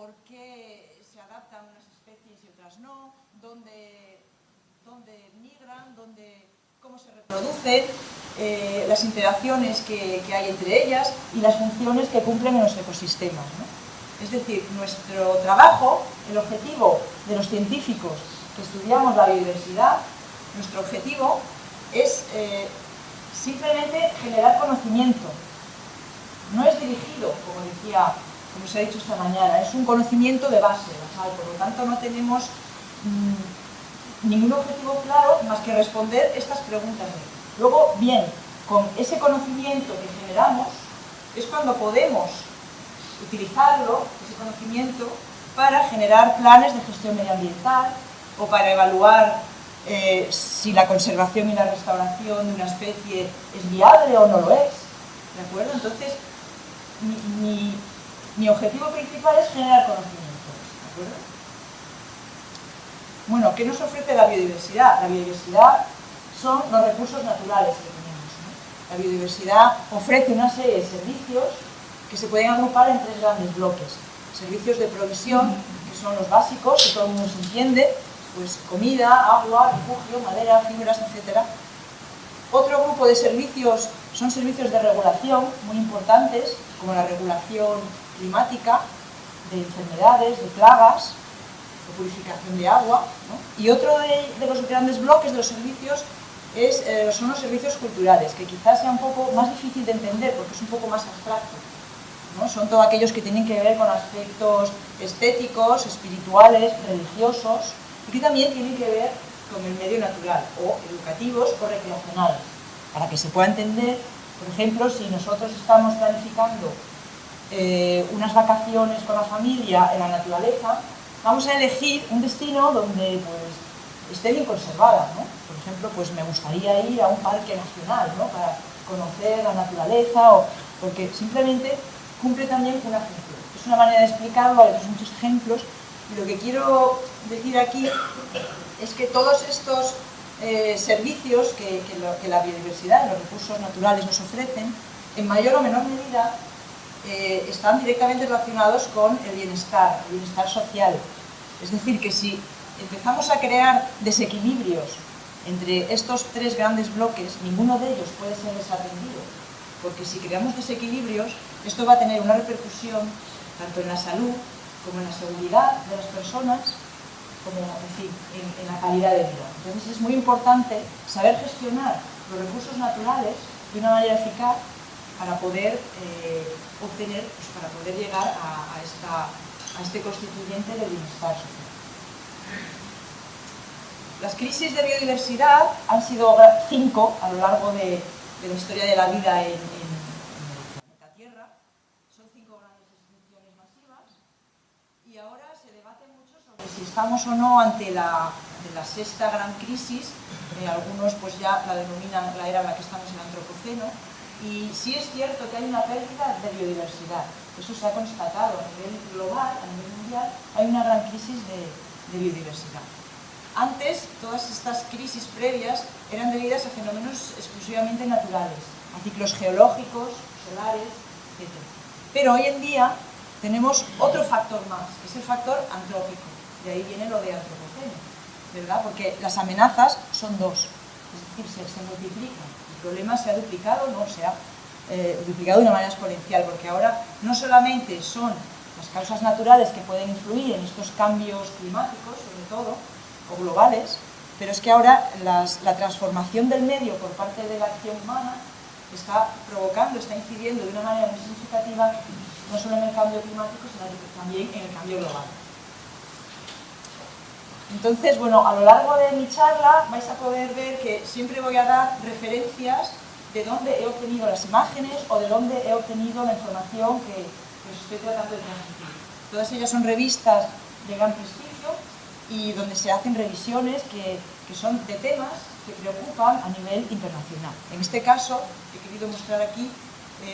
por qué se adaptan unas especies y otras no, dónde migran, cómo se reproducen, las interacciones que hay entre ellas y las funciones que cumplen en los ecosistemas, ¿no? Es decir, nuestro trabajo, el objetivo de los científicos que estudiamos la biodiversidad, nuestro objetivo es simplemente generar conocimiento. No es dirigido, como se ha dicho esta mañana, es un conocimiento de base, basal, por lo tanto no tenemos ningún objetivo claro más que responder estas preguntas. Luego, bien, con ese conocimiento que generamos es cuando podemos utilizarlo, ese conocimiento, para generar planes de gestión medioambiental o para evaluar si la conservación y la restauración de una especie es viable o no lo es. ¿De acuerdo? Entonces, mi objetivo principal es generar conocimiento. ¿De acuerdo? Bueno, ¿qué nos ofrece la biodiversidad? La biodiversidad son los recursos naturales que tenemos, ¿no? La biodiversidad ofrece una serie de servicios que se pueden agrupar en tres grandes bloques. Servicios de provisión, que son los básicos, que todo el mundo se entiende, pues comida, agua, refugio, madera, fibras, etc. Otro grupo de servicios son servicios de regulación muy importantes, como la regulación climática, de enfermedades, de plagas, de purificación de agua, ¿no? Y otro de los grandes bloques de los servicios son los servicios culturales, que quizás sea un poco más difícil de entender porque es un poco más abstracto, ¿no? Son todos aquellos que tienen que ver con aspectos estéticos, espirituales, religiosos, y que también tienen que ver con el medio natural, o educativos o recreacionales, para que se pueda entender, por ejemplo, si nosotros estamos planificando unas vacaciones con la familia en la naturaleza, vamos a elegir un destino donde pues, esté bien conservada, ¿no? Por ejemplo, pues me gustaría ir a un parque nacional, ¿no? Para conocer la naturaleza, porque simplemente cumple también una función. Es una manera de explicarlo, hay muchos ejemplos, y lo que quiero decir aquí es que todos estos servicios que la biodiversidad y los recursos naturales nos ofrecen, en mayor o menor medida, están directamente relacionados con el bienestar social. Es decir, que si empezamos a crear desequilibrios entre estos tres grandes bloques, ninguno de ellos puede ser desatendido, porque si creamos desequilibrios, esto va a tener una repercusión tanto en la salud como en la seguridad de las personas, como en fin, en la calidad de vida. Entonces es muy importante saber gestionar los recursos naturales de una manera eficaz para poder obtener, pues para poder llegar a este constituyente del bienestar social. Las crisis de biodiversidad han sido 5 a lo largo de la historia de la vida en el planeta Tierra. Son 5 grandes extinciones masivas y ahora se debate mucho sobre si estamos o no ante la sexta gran crisis. Algunos pues ya la denominan la era en la que estamos en el antropoceno. Y sí es cierto que hay una pérdida de biodiversidad, eso se ha constatado a nivel global, a nivel mundial, hay una gran crisis de biodiversidad. Antes, todas estas crisis previas eran debidas a fenómenos exclusivamente naturales, a ciclos geológicos, solares, etc. Pero hoy en día tenemos otro factor más, que es el factor antrópico, de ahí viene lo de antropoceno, ¿verdad? Porque las amenazas son dos, es decir, se multiplican. El problema se ha duplicado, no se ha duplicado de una manera exponencial, porque ahora no solamente son las causas naturales que pueden influir en estos cambios climáticos, sobre todo, o globales, pero es que ahora la transformación del medio por parte de la acción humana está provocando, está incidiendo de una manera muy significativa, no solo en el cambio climático, sino también en el cambio global. Entonces, bueno, a lo largo de mi charla vais a poder ver que siempre voy a dar referencias de dónde he obtenido las imágenes o de dónde he obtenido la información que os estoy tratando de transmitir. Todas ellas son revistas de gran prestigio y donde se hacen revisiones que son de temas que preocupan a nivel internacional. En este caso, he querido mostrar aquí,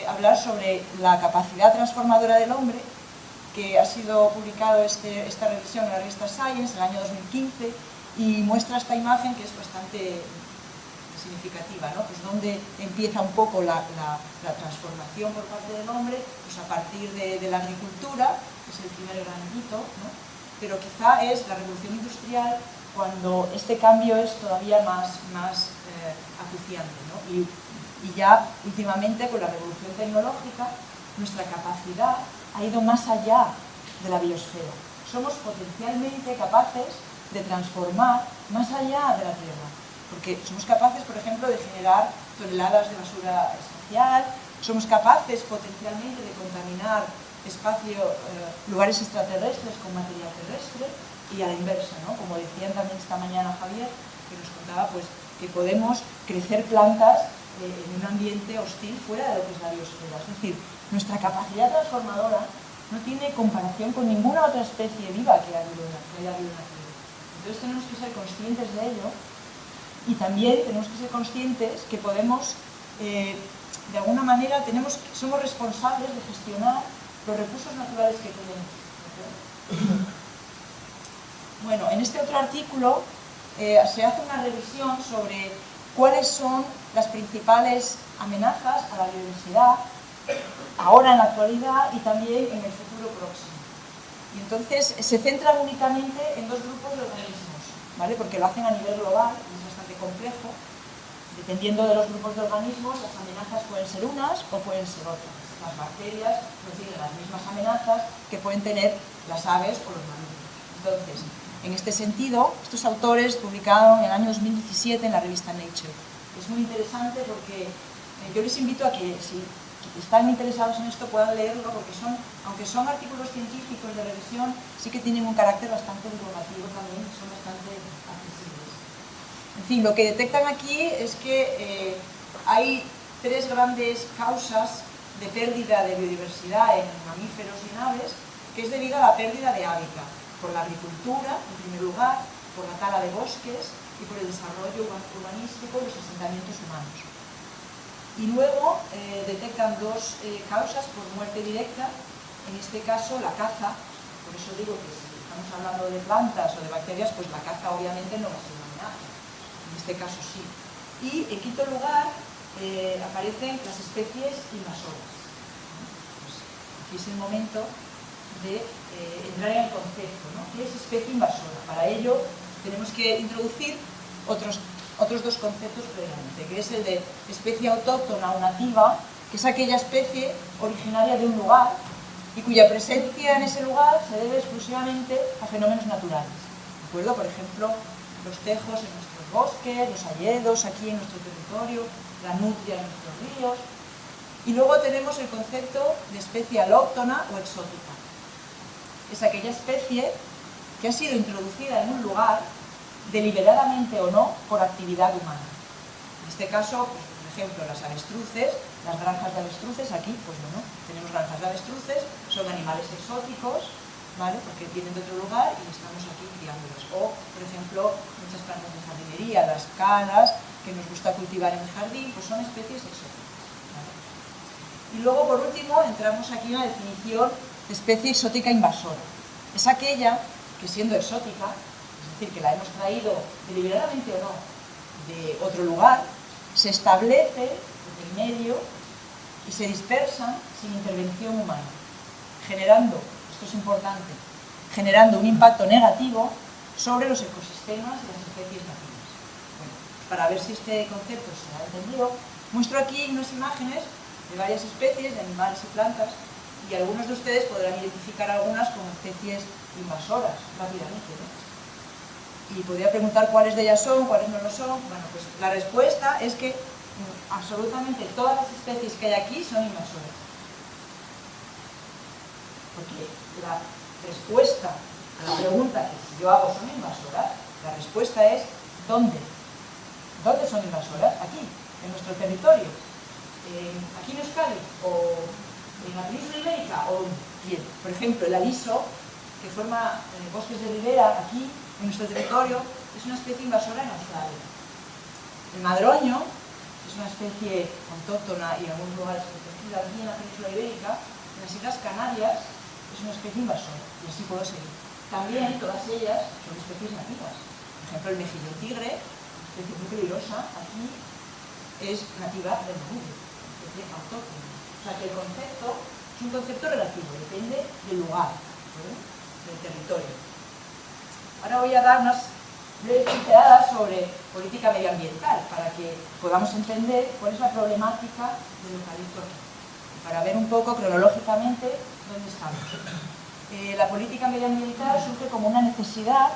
hablar sobre la capacidad transformadora del hombre, que ha sido publicado esta revisión en la revista Science en el año 2015 y muestra esta imagen que es bastante significativa, ¿no? Pues dónde empieza un poco la transformación por parte del hombre, pues a partir de la agricultura, que es el primer gran hito, ¿no? Pero quizá es la revolución industrial cuando este cambio es todavía más acuciante, ¿no? Y ya últimamente con la revolución tecnológica nuestra capacidad ha ido más allá de la biosfera. Somos potencialmente capaces de transformar más allá de la Tierra, porque somos capaces, por ejemplo, de generar toneladas de basura espacial, somos capaces potencialmente de contaminar lugares extraterrestres con material terrestre, y a la inversa, ¿no? Como decían también esta mañana Javier, que nos contaba pues, que podemos crecer plantas en un ambiente hostil fuera de lo que es la biosfera. Es decir, nuestra capacidad transformadora no tiene comparación con ninguna otra especie viva que haya habido en la Tierra. Entonces tenemos que ser conscientes de ello, y también tenemos que ser conscientes que podemos, de alguna manera, somos responsables de gestionar los recursos naturales que tenemos. Bueno, en este otro artículo se hace una revisión sobre cuáles son las principales amenazas a la biodiversidad ahora en la actualidad y también en el futuro próximo. Y entonces se centran únicamente en dos grupos de organismos, ¿vale? Porque lo hacen a nivel global y es bastante complejo. Dependiendo de los grupos de organismos, las amenazas pueden ser unas o pueden ser otras. Las bacterias no tienen las mismas amenazas que pueden tener las aves o los mamíferos. Entonces, en este sentido, estos autores publicaron en el año 2017 en la revista Nature. Es muy interesante porque yo les invito a que, si están interesados en esto, puedan leerlo, porque aunque son artículos científicos de revisión, sí que tienen un carácter bastante divulgativo también, son bastante accesibles. En fin, lo que detectan aquí es que hay tres grandes causas de pérdida de biodiversidad en mamíferos y en aves, que es debido a la pérdida de hábitat, por la agricultura, en primer lugar, por la tala de bosques y por el desarrollo urbanístico de los asentamientos humanos. Y luego detectan dos causas por muerte directa, en este caso la caza. Por eso digo que si estamos hablando de plantas o de bacterias, pues la caza obviamente no va a ser una amenaza, en este caso sí. Y en quinto lugar aparecen las especies invasoras. Pues aquí es el momento de entrar en el concepto, ¿no? ¿Qué es especie invasora? Para ello tenemos que introducir otros dos conceptos previamente, que es el de especie autóctona o nativa, que es aquella especie originaria de un lugar y cuya presencia en ese lugar se debe exclusivamente a fenómenos naturales. ¿De acuerdo? Por ejemplo, los tejos en nuestros bosques, los hayedos aquí en nuestro territorio, la nutria en nuestros ríos. Y luego tenemos el concepto de especie alóctona o exótica. Es aquella especie que ha sido introducida en un lugar, deliberadamente o no, por actividad humana. En este caso, pues, por ejemplo, las avestruces, las granjas de avestruces, aquí, pues bueno, tenemos granjas de avestruces, son animales exóticos, ¿vale? Porque vienen de otro lugar y estamos aquí criándolos. O, por ejemplo, muchas plantas de jardinería, las calas, que nos gusta cultivar en el jardín, pues son especies exóticas, ¿vale? Y luego, por último, entramos aquí en la definición de especie exótica invasora. Es aquella que, siendo exótica, es decir, que la hemos traído deliberadamente o no de otro lugar, se establece en el medio y se dispersan sin intervención humana, generando, esto es importante, generando un impacto negativo sobre los ecosistemas y las especies nativas. Bueno, para ver si este concepto se ha entendido, muestro aquí unas imágenes de varias especies de animales y plantas, y algunos de ustedes podrán identificar algunas como especies invasoras rápidamente, ¿no? Y podría preguntar cuáles de ellas son, cuáles no lo son. Bueno, pues la respuesta es que absolutamente todas las especies que hay aquí son invasoras. Porque la respuesta a la pregunta que si yo hago son invasoras, la respuesta es ¿dónde? ¿Dónde son invasoras? Aquí, en nuestro territorio. Aquí en Euskadi, o en la península ibérica, o bien, por ejemplo, el aliso, que forma bosques de ribera aquí en nuestro territorio, es una especie invasora en Australia. El madroño es una especie autóctona y en algunos lugares protegida aquí en la península ibérica. En las Islas Canarias es una especie invasora, y así puedo seguir. También todas ellas son especies nativas. Por ejemplo, el mejillón tigre, especie muy peligrosa aquí es nativa del Danubio, es autóctona. O sea que el concepto es un concepto relativo, depende del lugar, ¿vale? Del territorio. Ahora voy a dar unas breves pinceladas sobre política medioambiental para que podamos entender cuál es la problemática del eucalipto aquí, para ver un poco cronológicamente dónde estamos. La política medioambiental surge como una necesidad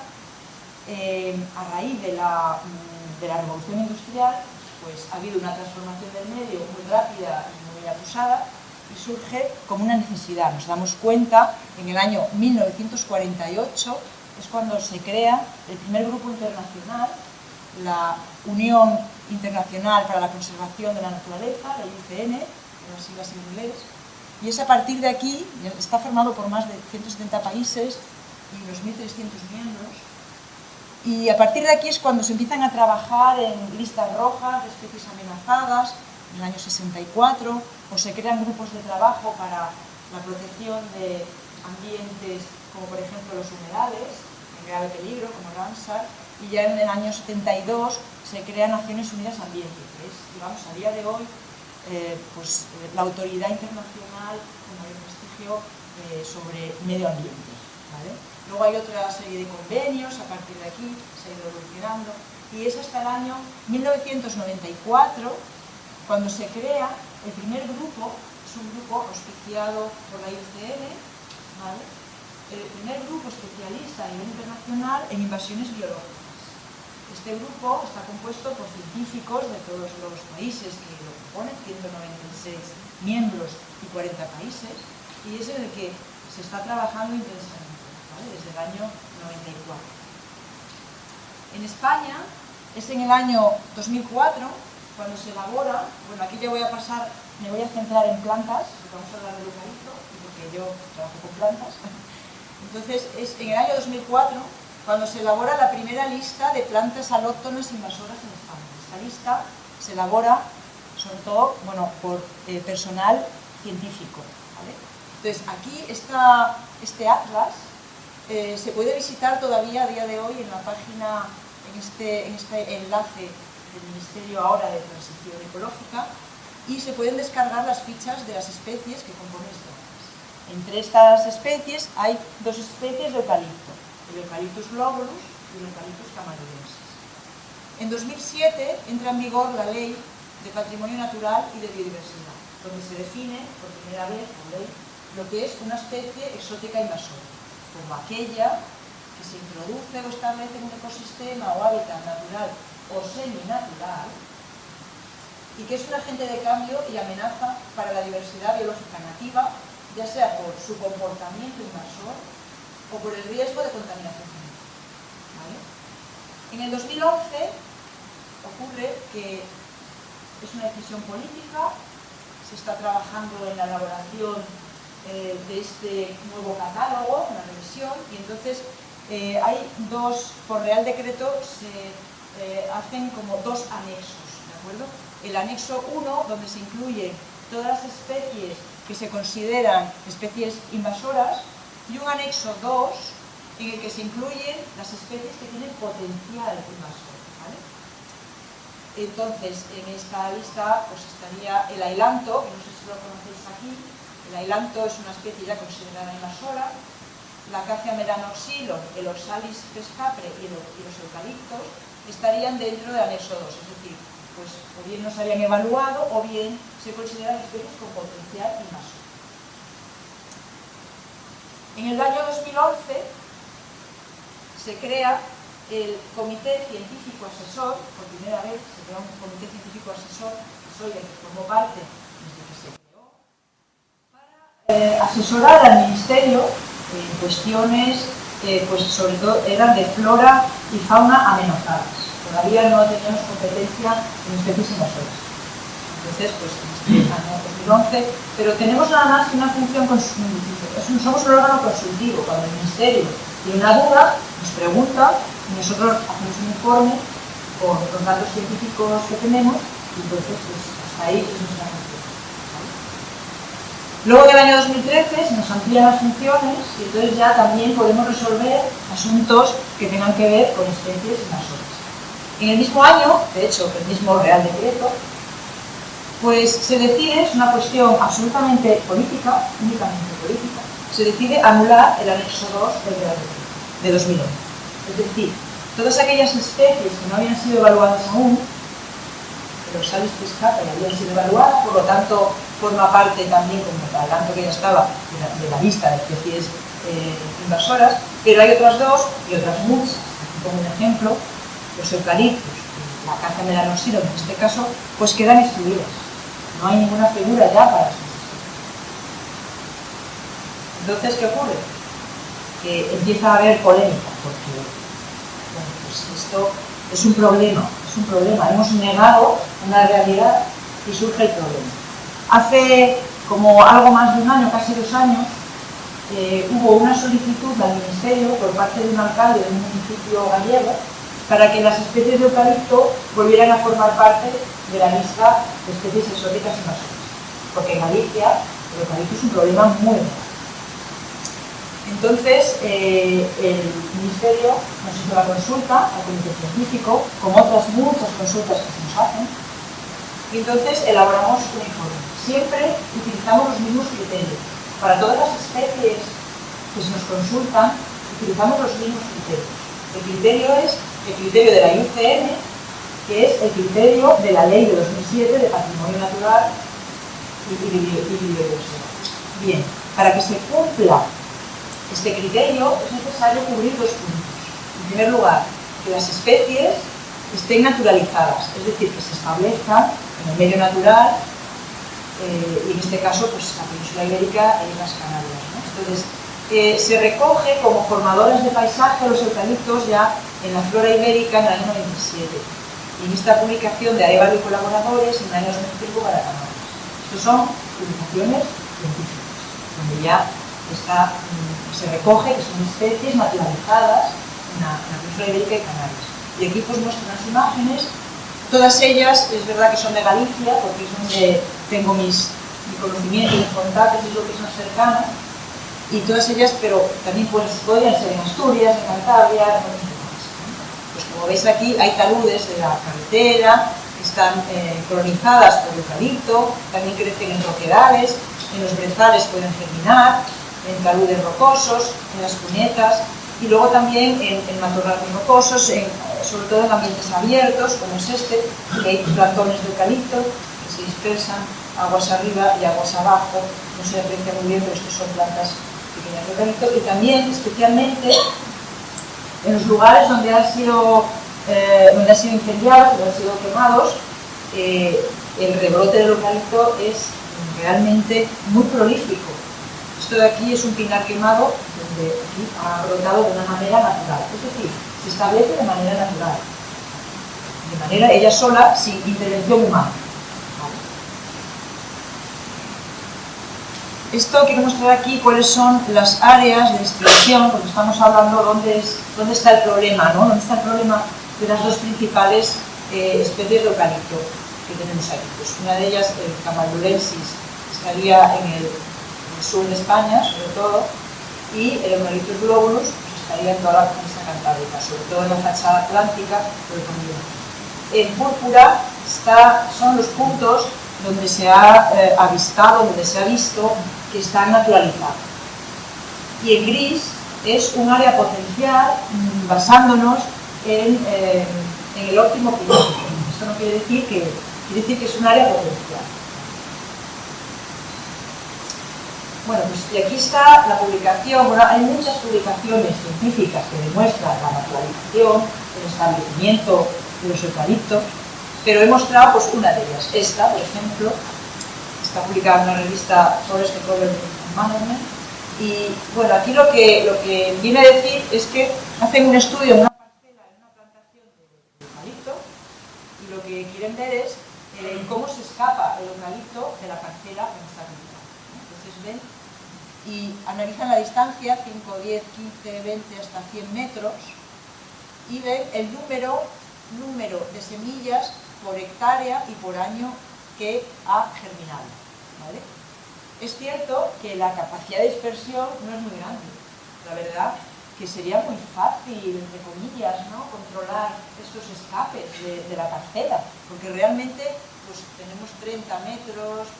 a raíz de la revolución industrial. Pues ha habido una transformación del medio muy rápida y muy acusada y surge como una necesidad. Nos damos cuenta, en el año 1948 es cuando se crea el primer grupo internacional, la Unión Internacional para la Conservación de la Naturaleza, la IUCN, las siglas en inglés, y es a partir de aquí, está formado por más de 170 países y unos 1.300 miembros, y a partir de aquí es cuando se empiezan a trabajar en listas rojas de especies amenazadas, en el año 64, o se crean grupos de trabajo para la protección de ambientes como por ejemplo los humedales, en grave peligro, como Ramsar, y ya en el año 72 se crea Naciones Unidas Ambiente, que es, digamos, a día de hoy, la autoridad internacional con mayor prestigio sobre medio ambiente, ¿vale? Luego hay otra serie de convenios, a partir de aquí se ha ido evolucionando, y es hasta el año 1994 cuando se crea el primer grupo, es un grupo auspiciado por la IUCN, ¿vale? El primer grupo especialista a nivel internacional en invasiones biológicas. Este grupo está compuesto por científicos de todos los países que lo componen, 196 miembros y 40 países, y es en el que se está trabajando intensamente, ¿vale? Desde el año 94. En España es en el año 2004 cuando se elabora, bueno, aquí ya voy a pasar, me voy a centrar en plantas, porque vamos a hablar del eucalipto, porque yo trabajo con plantas. Entonces, es en el año 2004 cuando se elabora la primera lista de plantas alóctonas invasoras en España. Esta lista se elabora, sobre todo, bueno, por personal científico, ¿vale? Entonces, aquí este atlas se puede visitar todavía a día de hoy en la página, en este enlace del Ministerio ahora de Transición Ecológica, y se pueden descargar las fichas de las especies que componen este atlas. Entre estas especies hay dos especies de eucalipto, el Eucalyptus globulus y el Eucalyptus camaldulensis. En 2007 entra en vigor la Ley de Patrimonio Natural y de Biodiversidad, donde se define por primera vez por ley lo que es una especie exótica invasora, como aquella que se introduce o establece en un ecosistema o hábitat natural o seminatural y que es un agente de cambio y amenaza para la diversidad biológica nativa, ya sea por su comportamiento invasor o por el riesgo de contaminación química, ¿vale? En el 2011 ocurre que es una decisión política, se está trabajando en la elaboración de este nuevo catálogo, una revisión, y entonces hay por Real Decreto se hacen como dos anexos, ¿de acuerdo? El anexo 1, donde se incluyen todas las especies que se consideran especies invasoras, y un anexo 2 en el que se incluyen las especies que tienen potencial invasor, ¿vale? Entonces, en esta lista pues estaría el ailanto, que no sé si lo conocéis aquí. El ailanto es una especie ya considerada invasora. La Acacia melanoxylon, el Oxalis pescapre y los eucaliptos estarían dentro del anexo 2, es decir, pues o bien no se habían evaluado o bien se consideran especies con potencial invasor. En el año 2011 se crea el Comité Científico Asesor, por primera vez se crea un Comité Científico Asesor, que soy el que formó parte desde que se creó, para asesorar al Ministerio en cuestiones pues sobre todo eran de flora y fauna amenazadas. Todavía no teníamos competencia en especies invasoras. Entonces, pues en este año 2011, pero tenemos nada más que una función consultiva. Somos un órgano consultivo. Cuando el Ministerio tiene una duda, nos pregunta y nosotros hacemos un informe con los datos científicos que tenemos y entonces pues, hasta ahí es nuestra función. ¿Vale? Luego del año 2013 se nos amplían las funciones y entonces ya también podemos resolver asuntos que tengan que ver con especies invasoras. En el mismo año, de hecho, el mismo Real Decreto, Pues se decide, es una cuestión absolutamente política, únicamente política, se decide anular el anexo 2 del Real Decreto de 2011. Es decir, todas aquellas especies que no habían sido evaluadas aún, pero sales pescata y habían sido evaluadas, por lo tanto forma parte también, como adelanto que ya estaba, de la lista de especies invasoras, pero hay otras dos y otras muchas. Aquí como un ejemplo, los eucaliptos, la caza melanosirum en este caso, pues quedan excluidas. No hay ninguna figura ya para eso. Entonces, ¿qué ocurre? Que empieza a haber polémica, porque bueno, pues esto es un problema, hemos negado una realidad y surge el problema. Hace como algo más de un año, casi 2 años, hubo una solicitud al Ministerio por parte de un alcalde de un municipio gallego para que las especies de eucalipto volvieran a formar parte de la lista de especies exóticas invasoras, porque en Galicia el eucalipto es un problema muy grave. Entonces, el Ministerio nos hizo la consulta al comité científico, como otras muchas consultas que se nos hacen, y entonces elaboramos un informe. Siempre utilizamos los mismos criterios. Para todas las especies que se nos consultan, utilizamos los mismos criterios. El criterio es el criterio de la IUCN, que es el criterio de la Ley de 2007 de Patrimonio Natural y Biodiversidad. Bien, para que se cumpla este criterio es necesario cubrir 2 puntos. En primer lugar, que las especies estén naturalizadas, es decir, que se establezcan en el medio natural, y en este caso, pues la península ibérica y las Canarias, ¿no? Entonces, se recoge como formadores de paisaje los eucaliptos ya en la flora ibérica en el año 97. Y en esta publicación de Arévalo y colaboradores en el año 2005 para Canarias. Estos son publicaciones científicas, donde ya se recoge que son especies naturalizadas en la península ibérica y Canarias. Y aquí pues muestro unas imágenes, todas ellas es verdad que son de Galicia, porque es donde tengo mi conocimiento y mis contactos, es lo que es más cercano, y todas ellas, pero también pues, podrían ser en Asturias, en Cantabria, en otros lugares. Pues como veis aquí hay taludes de la carretera, que están colonizadas por eucalipto, también crecen en roquedales, en los brezales pueden germinar, en taludes rocosos, en las cunetas, y luego también en matorrales rocosos, sobre todo en ambientes abiertos, como es este, que hay plantones de eucalipto que se dispersan aguas arriba y aguas abajo, no se aprecia muy bien, pero estos son plantas pequeñas de eucalipto, y también, especialmente, en los lugares donde han sido incendiados, donde han sido quemados, el rebrote del eucalipto es realmente muy prolífico. Esto de aquí es un pinar quemado, donde aquí ha brotado de una manera natural, es decir, se establece de manera natural, de manera ella sola, sin intervención humana. ¿Vale? Esto quiero mostrar aquí cuáles son las áreas de distribución, porque estamos hablando dónde está el problema, ¿no? ¿Dónde está el problema de las 2 principales especies de eucalipto que tenemos aquí? Pues una de ellas, el Camaldulensis, estaría en el sur de España, sobre todo, y el Eucalyptus globulus pues, estaría en toda la cornisa cantábrica, sobre todo en la fachada atlántica por el continente. En púrpura son los puntos donde se ha avistado, donde se ha visto que están naturalizados. Y en gris es un área potencial basándonos en el óptimo climático. Esto no quiere decir que es un área potencial. Bueno, pues y aquí está la publicación. Bueno, hay muchas publicaciones científicas que demuestran la naturalización, el establecimiento de los eucaliptos, pero he mostrado pues, una de ellas. Esta, por ejemplo, está publicada en una revista Forest Ecology and Management. Y bueno, aquí lo que viene a decir es que hacen un estudio en una parcela, en una plantación de eucalipto, y lo que quieren ver es cómo se escapa el eucalipto de la parcela en esta ruta. Entonces ven y analizan la distancia, 5, 10, 15, 20, hasta 100 metros, y ven el número de semillas por hectárea y por año que ha germinado. ¿Vale? Es cierto que la capacidad de dispersión no es muy grande. La verdad que sería muy fácil, entre comillas, ¿no? Controlar estos escapes de la parcela, porque realmente pues tenemos 30 metros,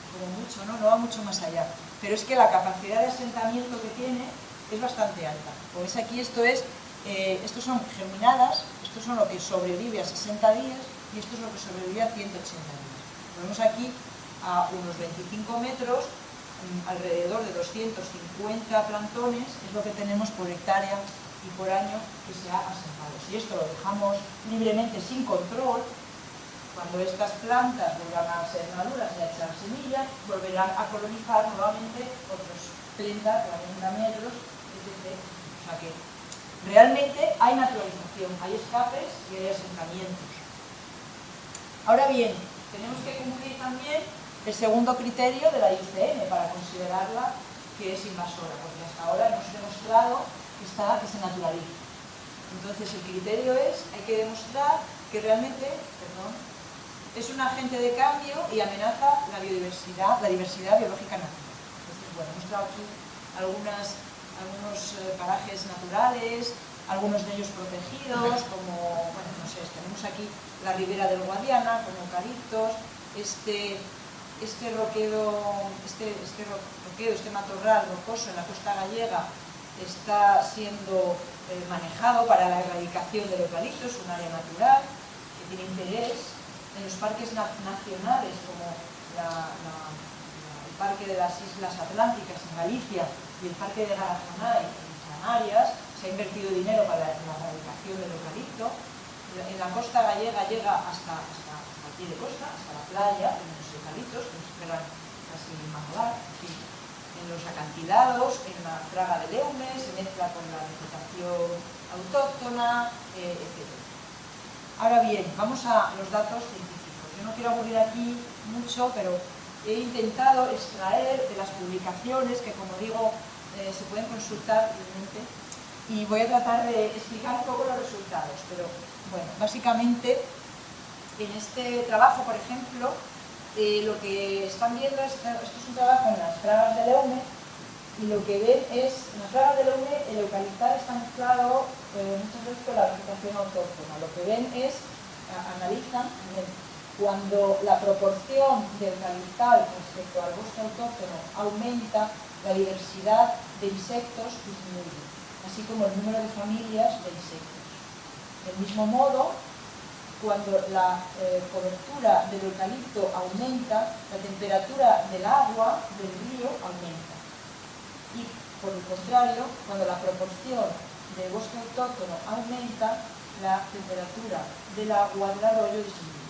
como mucho, ¿no? No va mucho más allá. Pero es que la capacidad de asentamiento que tiene es bastante alta. Como veis aquí, estos son germinadas, estos son lo que sobrevive a 60 días y esto es lo que sobrevive a 180 días. Vemos aquí a unos 25 metros, alrededor de 250 plantones, es lo que tenemos por hectárea y por año que se ha asentado. Si esto lo dejamos libremente sin control, cuando estas plantas vuelvan a ser maduras y a echar semilla, volverán a colonizar nuevamente otros 30, 40 metros, etc. O sea que realmente hay naturalización, hay escapes y hay asentamientos. Ahora bien, tenemos que cumplir también el segundo criterio de la IUCN para considerarla que es invasora, porque hasta ahora hemos demostrado que se naturaliza. Entonces el criterio es, hay que demostrar que realmente, es un agente de cambio y amenaza la diversidad biológica natural. Entonces, bueno, hemos traído aquí algunos parajes naturales, algunos de ellos protegidos, como, bueno, no sé, tenemos aquí la ribera del Guadiana, con eucaliptos, este matorral rocoso en la costa gallega está siendo manejado para la erradicación del eucalipto, es un área natural que tiene interés. En los parques nacionales, como el Parque de las Islas Atlánticas en Galicia y el Parque de Garajonay en Canarias, se ha invertido dinero para la erradicación del eucalipto. En la costa gallega llega hasta el pie de costa, hasta la playa, en los eucaliptos, que nos esperan casi madurar. En fin, en los acantilados, en la fraga de Leume, se mezcla con la vegetación autóctona, etc. Ahora bien, vamos a los datos científicos. Yo no quiero aburrir aquí mucho, pero he intentado extraer de las publicaciones que, como digo, se pueden consultar libremente, y voy a tratar de explicar un poco los resultados. Pero, bueno, básicamente, en este trabajo, por ejemplo, lo que están viendo esto es un trabajo en las fragas de Leume, y lo que ven es, en las fragas de Leume, el eucaliptal está mezclado muchas veces con la vegetación autóctona. Lo que ven es, analizan, cuando la proporción de eucaliptal respecto al bosque autóctono aumenta, la diversidad de insectos disminuye, así como el número de familias de insectos. Del mismo modo, cuando la cobertura del eucalipto aumenta, la temperatura del agua del río aumenta. Y, por el contrario, cuando la proporción de bosque autóctono aumenta, la temperatura del agua del arroyo disminuye.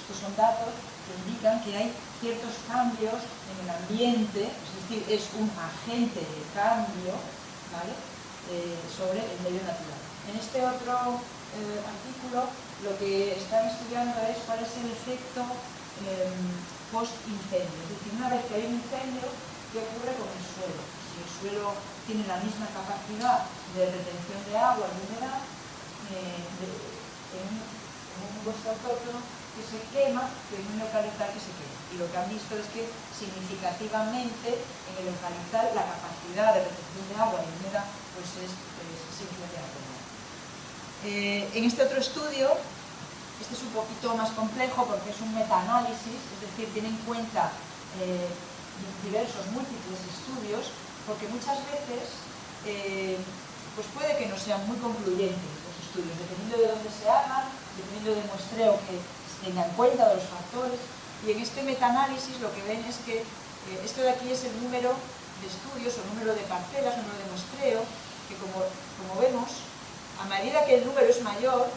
Estos son datos que indican que hay ciertos cambios en el ambiente, es decir, es un agente de cambio, ¿vale?, sobre el medio natural. En este otro artículo, lo que están estudiando es cuál es el efecto post-incendio. Es decir, una vez que hay un incendio, ¿qué ocurre con el suelo? Si el suelo tiene la misma capacidad de retención de agua y humedad en un bosque autóctono que se quema que en un eucaliptal que se quema. Y lo que han visto es que significativamente en el eucaliptal la capacidad de retención de agua y humedad pues es significativamente menor. En este otro estudio, este es un poquito más complejo porque es un metaanálisis, es decir, tiene en cuenta diversos, múltiples estudios, porque muchas veces pues puede que no sean muy concluyentes los estudios, dependiendo de dónde se hagan, dependiendo del muestreo que se tenga en cuenta, de los factores. Y en este metaanálisis lo que ven es que esto de aquí es el número de estudios, o número de parcelas, número de muestreo, que como vemos, a medida que el número es mayor,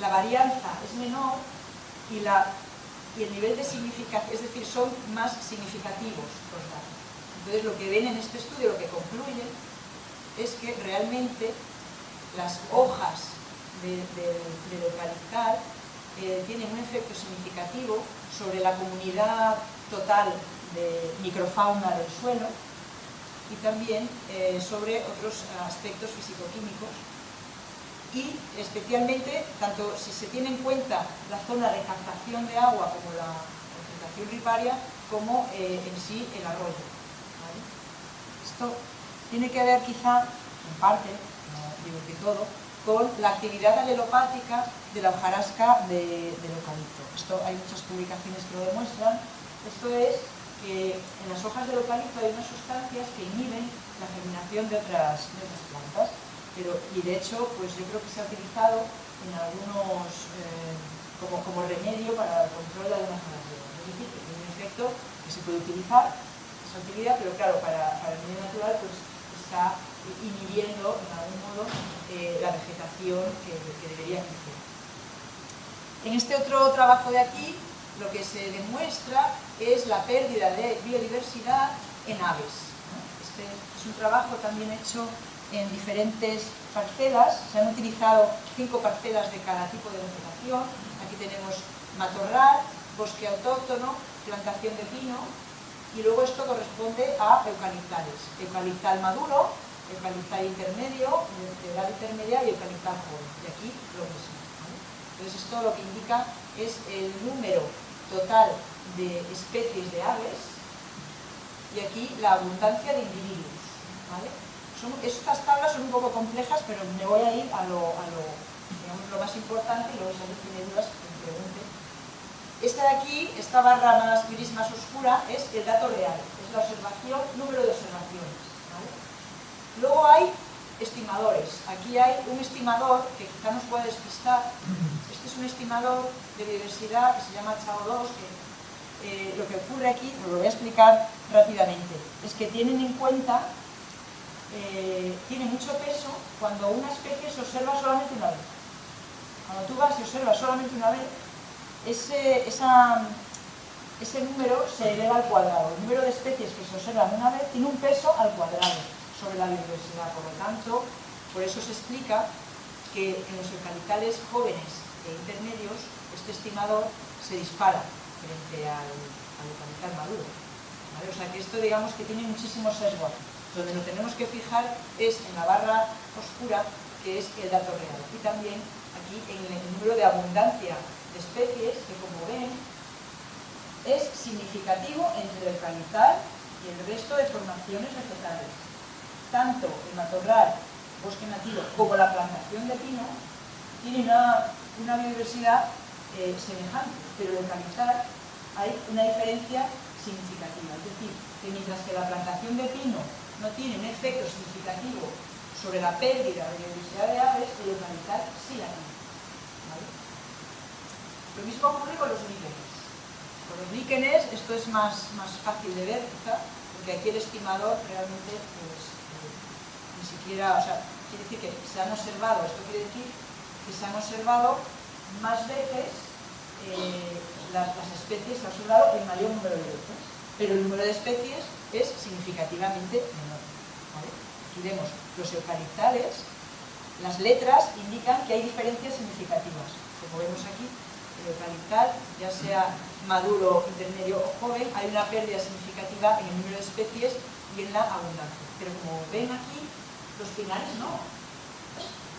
la varianza es menor y el nivel de significación, es decir, son más significativos los datos. Entonces, lo que ven en este estudio, lo que concluyen, es que realmente las hojas del eucaliptal tienen un efecto significativo sobre la comunidad total de microfauna del suelo y también sobre otros aspectos físico-químicos. Y especialmente, tanto si se tiene en cuenta la zona de captación de agua como la vegetación riparia, como en sí el arroyo, ¿vale? Esto tiene que ver quizá, en parte, no digo que todo, con la actividad alelopática de la hojarasca del eucalipto. Esto hay muchas publicaciones que lo demuestran. Esto es que en las hojas del eucalipto hay unas sustancias que inhiben la germinación de otras plantas, y de hecho pues yo creo que se ha utilizado en algunos como remedio para el control de algunas malalías. Es decir, que tiene un efecto que se puede utilizar, esa utilidad, pero claro, para el medio natural pues está inhibiendo en algún modo la vegetación que debería crecer. En este otro trabajo de aquí, lo que se demuestra es la pérdida de biodiversidad en aves. Este es un trabajo también hecho en diferentes parcelas. Se han utilizado 5 parcelas de cada tipo de vegetación. Aquí tenemos matorral, bosque autóctono, plantación de pino, y luego esto corresponde a eucaliptales. Eucaliptal maduro, eucaliptal intermedio, de edad intermedia y eucaliptal joven. Y aquí lo mismo. ¿Vale? Entonces esto lo que indica es el número total de especies de aves y aquí la abundancia de individuos. ¿Vale? Estas tablas son un poco complejas, pero me voy a ir a lo más importante y luego si alguien tiene dudas que me pregunte. Esta de aquí, esta barra más gris más oscura, es el dato real, es la observación, número de observaciones. ¿Vale? Luego hay estimadores. Aquí hay un estimador que quizá nos puede despistar. Este es un estimador de biodiversidad que se llama CHAO2, que lo que ocurre aquí, lo voy a explicar rápidamente, es que tienen en cuenta, tiene mucho peso cuando una especie se observa solamente una vez. Cuando tú vas y observas solamente una vez, ese número se eleva al cuadrado. El número de especies que se observan una vez tiene un peso al cuadrado sobre la biodiversidad. Por lo tanto, por eso se explica que en los eucaliptales jóvenes e intermedios este estimador se dispara frente al eucaliptal maduro. ¿Vale? O sea que esto, digamos, que tiene muchísimo sesgo. Donde nos tenemos que fijar es en la barra oscura, que es el dato real. Y también aquí en el número de abundancia de especies, que como ven, es significativo entre el eucaliptal y el resto de formaciones vegetales. Tanto el matorral, bosque nativo, como la plantación de pino, tiene una biodiversidad semejante, pero el eucaliptal hay una diferencia significativa. Es decir, que mientras que la plantación de pino no tiene un efecto significativo sobre la pérdida de biodiversidad de aves, el eucaliptal sí la tiene. ¿Vale? Lo mismo ocurre con los líquenes. Con los líquenes esto es más fácil de ver, quizá, porque aquí el estimador realmente pues, ni siquiera, o sea, quiere decir que se han observado, esto quiere decir que se han observado más veces las especies, se ha observado el mayor número de veces, pero el número de especies es significativamente menor. ¿Vale? Aquí vemos los eucaliptales, las letras indican que hay diferencias significativas. Como vemos aquí, el eucaliptal, ya sea maduro, intermedio o joven, hay una pérdida significativa en el número de especies y en la abundancia. Pero como ven aquí, los pinares no.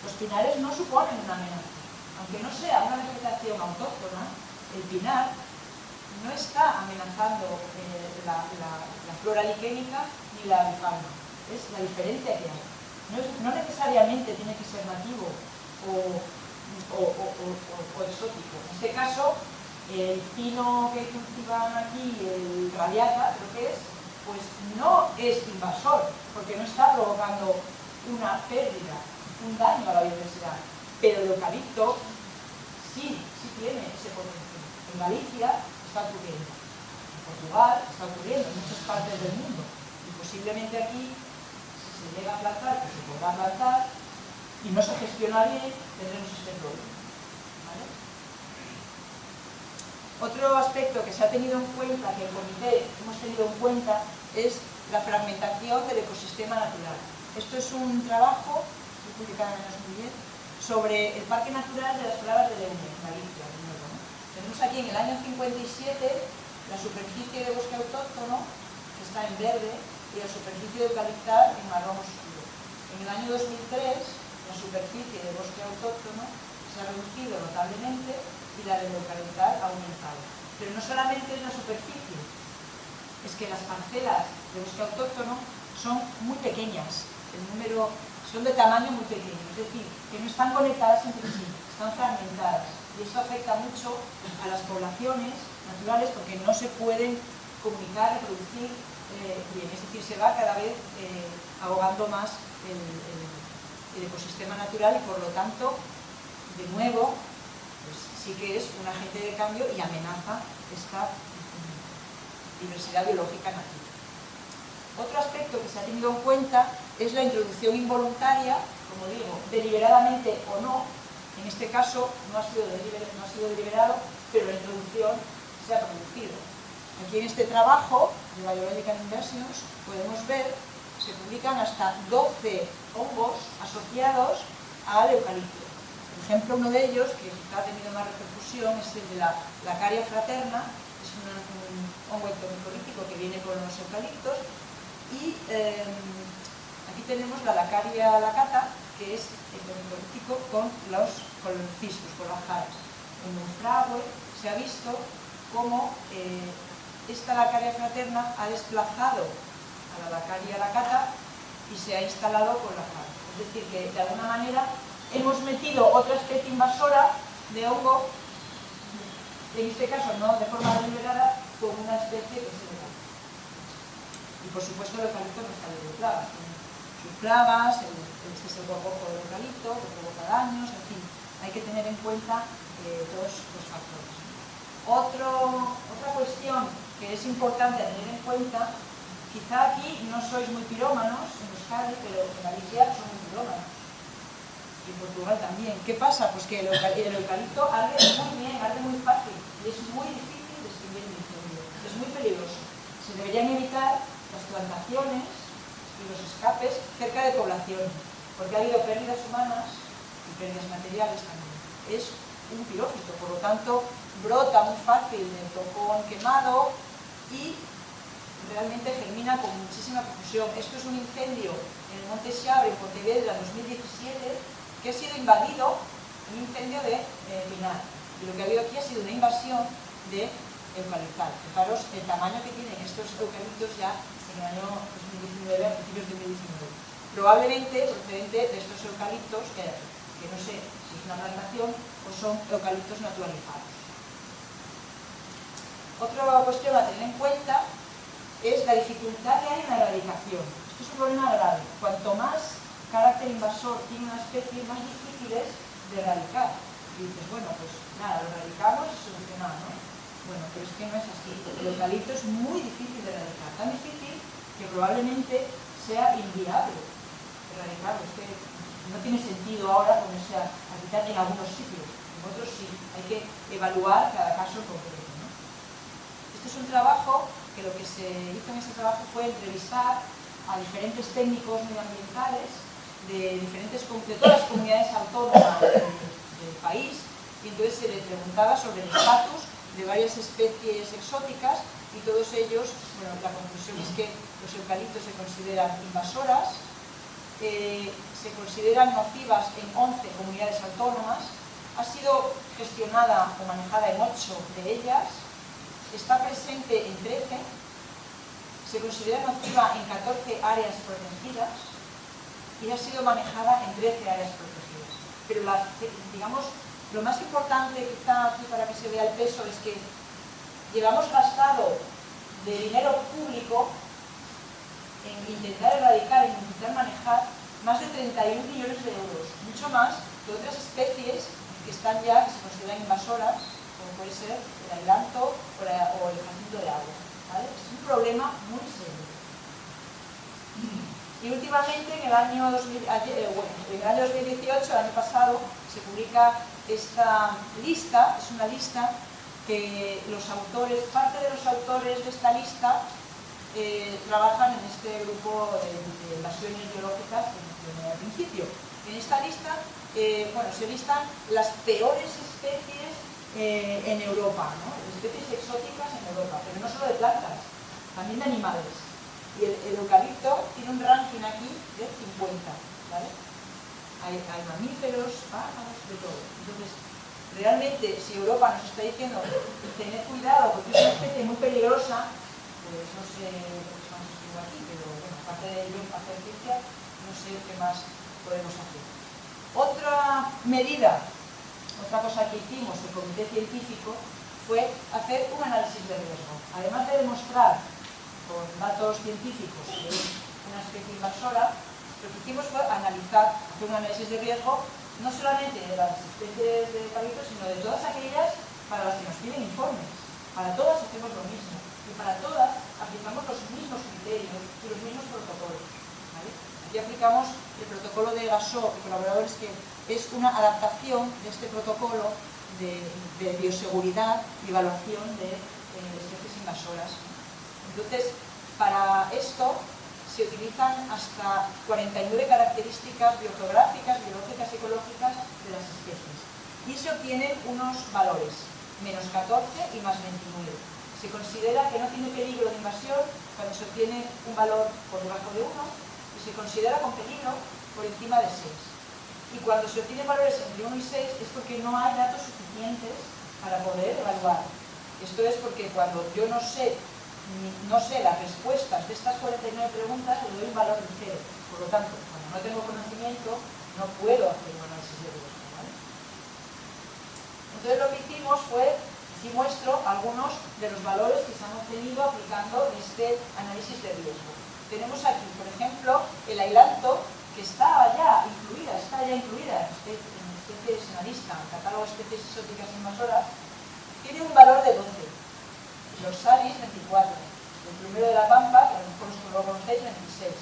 Los pinares no suponen una amenaza. Aunque no sea una vegetación autóctona, el pinar no está amenazando la flora liquénica ni la avifauna. Es la diferencia que hay. No necesariamente tiene que ser nativo o exótico. En este caso, el pino que cultivan aquí, el radiata, creo que es, pues no es invasor, porque no está provocando una pérdida, un daño a la biodiversidad. Pero el eucalipto sí tiene ese potencial. En Galicia está ocurriendo, en Portugal está ocurriendo, en muchas partes del mundo. Y posiblemente aquí, si se llega a plantar, que se podrá plantar, y no se gestiona bien, tendremos este problema. ¿Vale? Otro aspecto que se ha tenido en cuenta, que el comité hemos tenido en cuenta, es la fragmentación del ecosistema natural. Esto es un trabajo, que publicado en el 2010, sobre el Parque Natural de las Fragas de Leune, en Galicia. ¿No? Tenemos aquí en el año 57 la superficie de bosque autóctono, que está en verde, y la superficie de eucaliptal en marrón oscuro. En el año 2003, la superficie de bosque autóctono se ha reducido notablemente y la de eucaliptal ha aumentado. Pero no solamente es la superficie, es que las parcelas de bosque autóctono son muy pequeñas. El número son de tamaño muy pequeño, es decir, que no están conectadas entre sí, están fragmentadas. Y eso afecta mucho a las poblaciones naturales porque no se pueden comunicar, reproducir bien. Es decir, se va cada vez ahogando más el ecosistema natural y por lo tanto, de nuevo, pues sí que es un agente de cambio y amenaza esta diversidad biológica nativa. Otro aspecto que se ha tenido en cuenta es la introducción involuntaria, como digo, deliberadamente o no. En este caso no ha sido deliberado, pero la introducción se ha producido. Aquí en este trabajo de Biological Inversions podemos ver, se publican hasta 12 hongos asociados al eucalipto. Por ejemplo, uno de ellos, que quizá ha tenido más repercusión, es el de la Lacaria fraterna, es un hongo entomicolítico que viene con los eucaliptos, y aquí tenemos la Lacaria lacata, que es entomicolítico con los cistos, con las jaras. En Monfragüe se ha visto cómo esta Lacaria fraterna ha desplazado a la Lacaria lacata y se ha instalado con la jara. Es decir, que de alguna manera hemos metido otra especie invasora de hongo, en este caso no de forma deliberada, con una especie que es el eucalipto. Y por supuesto el eucalipto no está libre de plagas, tiene sus plagas, este es el gorgojo del eucalipto, que provoca daños, en fin, hay que tener en cuenta todos los factores. Otra cuestión que es importante tener en cuenta, quizá aquí no sois muy pirómanos en Euskadi, pero en Galicia son muy pirómanos. Y en Portugal también. ¿Qué pasa? Pues que el eucalipto arde muy bien, arde muy fácil y es muy difícil de extinguir el incendio. Es muy peligroso. Se deberían evitar las plantaciones y los escapes cerca de poblaciones, porque ha habido pérdidas humanas y pérdidas materiales también. Es un pirófito, por lo tanto brota muy fácil del tocón quemado y realmente germina con muchísima profusión. Esto es un incendio en el Monte Xabre, en Pontevedra, en 2017, que ha sido invadido, un incendio de pinar. Y lo que ha habido aquí ha sido una invasión de eucaliptal. Fijaros el tamaño que tienen estos eucaliptos ya en el año 2019, a principios de 2019. Probablemente procedente de estos eucaliptos, que no sé si es una plantación o son eucaliptos naturalizados. Otra cuestión a tener en cuenta es la dificultad que hay en la erradicación. Esto es un problema grave. Cuanto más carácter invasor tiene una especie, más difíciles de erradicar. Y dices, bueno, pues nada, lo erradicamos y solucionado, ¿no? Bueno, pero es que no es así. El eucalipto es muy difícil de erradicar, tan difícil que probablemente sea inviable erradicarlo. Es que no tiene sentido ahora ponerse a quitar en algunos sitios, en otros sí. Hay que evaluar cada caso en concreto, ¿no? Este es un trabajo que lo que se hizo en ese trabajo fue entrevistar a diferentes técnicos medioambientales de todas las comunidades autónomas del país, y entonces se les preguntaba sobre el estatus de varias especies exóticas y todos ellos, bueno, la conclusión es que los eucaliptos se consideran invasoras, se consideran nocivas en 11 comunidades autónomas, ha sido gestionada o manejada en 8 de ellas, está presente en 13, se considera nociva en 14 áreas protegidas y ha sido manejada en 13 áreas protegidas. Pero digamos, lo más importante quizá aquí para que se vea el peso es que llevamos gastado de dinero público en intentar erradicar, en intentar manejar más de 31 millones de euros, mucho más que otras especies que están ya, que se consideran invasoras, como puede ser el ailanto o el jacinto de agua, ¿vale? Es un problema muy serio. Y últimamente, en el año 2018, el año pasado, se publica esta lista, es una lista que los autores, parte de los autores de esta lista trabajan en este grupo de invasiones biológicas que mencioné al principio. En esta lista, se listan las peores especies en Europa, ¿no? Especies exóticas en Europa, pero no solo de plantas, también de animales. Y el eucalipto tiene un ranking aquí de 50, ¿vale? Hay mamíferos, pájaros, de todo. Entonces, realmente, si Europa nos está diciendo tener cuidado porque es una especie muy peligrosa, pues no sé lo que estamos haciendo aquí, pero bueno, aparte de ello, hacer ciencia, no sé qué más podemos hacer. Otra medida, otra cosa que hicimos el comité científico fue hacer un análisis de riesgo. Además de demostrar con datos científicos que es una especie invasora, lo que hicimos fue analizar, hacer un análisis de riesgo no solamente de las especies de eucalipto, sino de todas aquellas para las que nos piden informes. Para todas hacemos lo mismo y para todas aplicamos los mismos criterios y los mismos protocolos. ¿Vale? Aquí aplicamos el protocolo de Gasó y colaboradores, que es una adaptación de este protocolo de bioseguridad y evaluación de especies invasoras. Entonces, para esto se utilizan hasta 49 características biogeográficas, biológicas y ecológicas de las especies. Y se obtienen unos valores, menos 14 y más 29. Se considera que no tiene peligro de invasión cuando se obtiene un valor por debajo de 1 y se considera con peligro por encima de 6. Y cuando se obtienen valores entre 1 y 6 es porque no hay datos suficientes para poder evaluar. Esto es porque cuando yo no sé las respuestas de estas 49 preguntas, le doy un valor de 0. Por lo tanto, cuando no tengo conocimiento, no puedo hacer un análisis de riesgo. ¿Vale? Entonces lo que hicimos fue, aquí muestro algunos de los valores que se han obtenido aplicando este análisis de riesgo. Tenemos aquí, por ejemplo, el ailanto, que está ya incluida en especies en la lista, en el catálogo de especies exóticas invasoras, tiene un valor de 12. Los salis, 24. El plumero de la pampa, que a lo mejor lo conocéis, 26.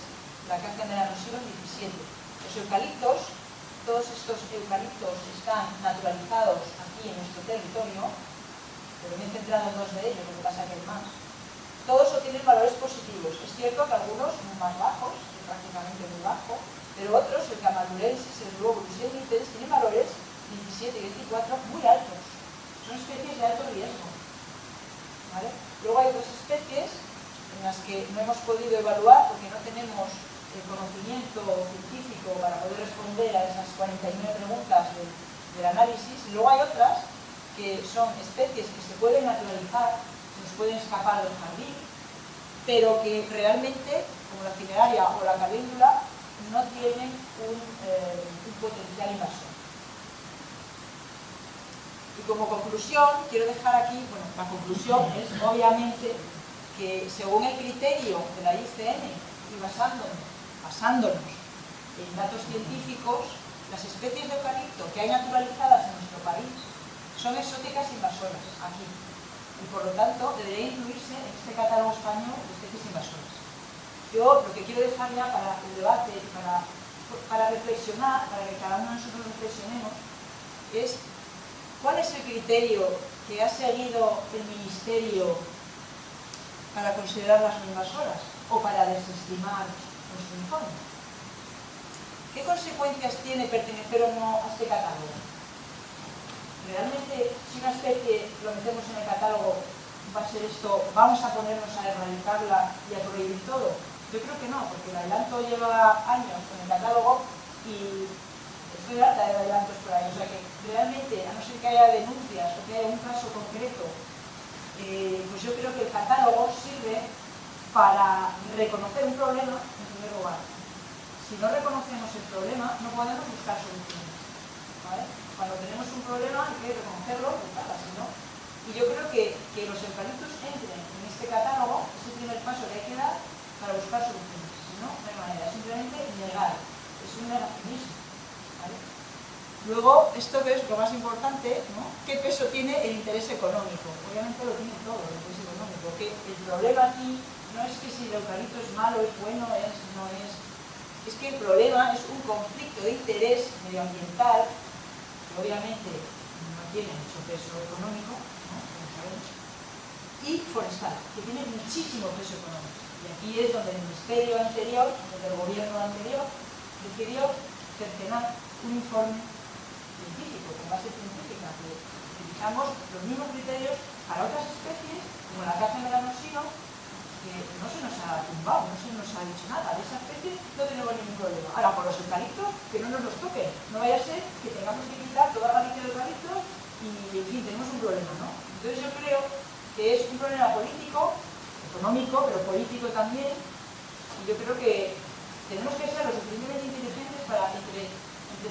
La caza de nanosilo, 17. Los eucaliptos, todos estos eucaliptos están naturalizados aquí en nuestro territorio, pero me he centrado en 2 de ellos, lo que pasa que hay más. Todos obtienen valores positivos. Es cierto que algunos son más bajos, prácticamente muy bajo, pero otros, el camadurensis, el globulus y el niteris, tienen valores 27 y 24 muy altos. Son especies de alto riesgo. ¿Vale? Luego hay otras especies en las que no hemos podido evaluar porque no tenemos el conocimiento científico para poder responder a esas 49 preguntas del análisis. Y luego hay otras que son especies que se pueden naturalizar, se nos pueden escapar del jardín, pero que realmente, como la cineraria o la calíndula, no tienen un potencial invasor. Y como conclusión, quiero dejar aquí, bueno, la conclusión es obviamente que según el criterio de la IUCN y basándonos en datos científicos, las especies de eucalipto que hay naturalizadas en nuestro país son exóticas invasoras, aquí. Y por lo tanto debería incluirse en este catálogo español de especies invasoras. Yo lo que quiero dejar ya para el debate, para reflexionar, para que cada uno de nosotros reflexionemos, es ¿cuál es el criterio que ha seguido el Ministerio para considerarlas no invasoras o para desestimar nuestro informe? ¿Qué consecuencias tiene pertenecer o no a este catálogo? ¿Realmente si una especie lo metemos en el catálogo va a ser esto, vamos a ponernos a erradicarla y a prohibir todo? Yo creo que no, porque el ailanto lleva años con el catálogo y estoy harta de adelantos por ahí, o sea que realmente, a no ser que haya denuncias o que haya un caso concreto, pues yo creo que el catálogo sirve para reconocer un problema en primer lugar. Si no reconocemos el problema, no podemos buscar soluciones, ¿vale? Cuando tenemos un problema hay que reconocerlo, buscarla, si no. Y yo creo que los eucaliptos entren en este catálogo es el primer paso que hay que dar para buscar soluciones. Si no, no hay manera, simplemente negar, es un negacionismo. ¿Vale? Luego, esto que es lo más importante, ¿no? ¿Qué peso tiene el interés económico? Obviamente lo tiene todo, el interés económico, porque el problema aquí no es que si el eucalipto es malo, es bueno, no es. Es que el problema es un conflicto de interés medioambiental, que obviamente no tiene mucho peso económico, ¿no? Como sabemos, y forestal, que tiene muchísimo peso económico. Y aquí es donde el ministerio anterior, donde el gobierno anterior, decidió cercenar un informe científico, con base científica, que utilizamos los mismos criterios para otras especies, como la caza de nanosilo, que no se nos ha tumbado, no se nos ha dicho nada. De esa especie no tenemos ningún problema. Ahora, por los eucaliptos, que no nos los toquen. No vaya a ser que tengamos que quitar toda la Galicia de eucaliptos y, en fin, tenemos un problema, ¿no? Entonces yo creo que es un problema político, económico, pero político también, y yo creo que tenemos que ser lo suficientemente inteligentes entre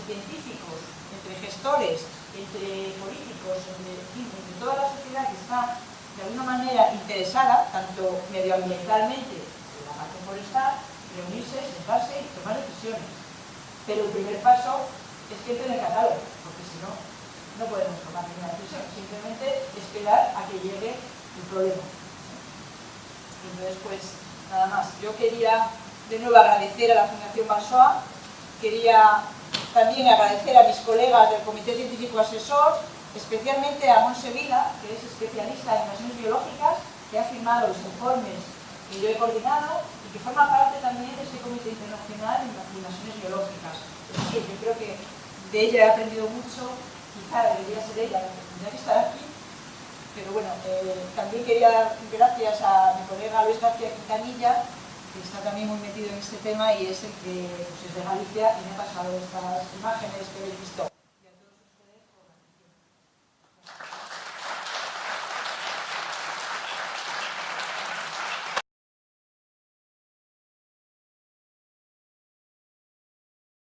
científicos, entre gestores, entre políticos, entre toda la sociedad que está de alguna manera interesada, tanto medioambientalmente, en la parte forestal, reunirse, sentarse y tomar decisiones. Pero el primer paso es que entre en el catálogo, porque si no, no podemos tomar ninguna decisión, simplemente esperar a que llegue el problema. Entonces, pues, nada más. Yo quería de nuevo agradecer a la Fundación Balsoa, quería también agradecer a mis colegas del Comité Científico Asesor, especialmente a Montse Vila, que es especialista en invasiones biológicas, que ha firmado los informes que yo he coordinado y que forma parte también de ese Comité Internacional en Invasiones Biológicas. Es decir, yo creo que de ella he aprendido mucho, quizá debería ser ella la que tendría que estar aquí, pero bueno, también quería dar gracias a mi colega Luis García Quintanilla, que está también muy metido en este tema y es el que pues, es de Galicia y me ha pasado estas imágenes que habéis visto.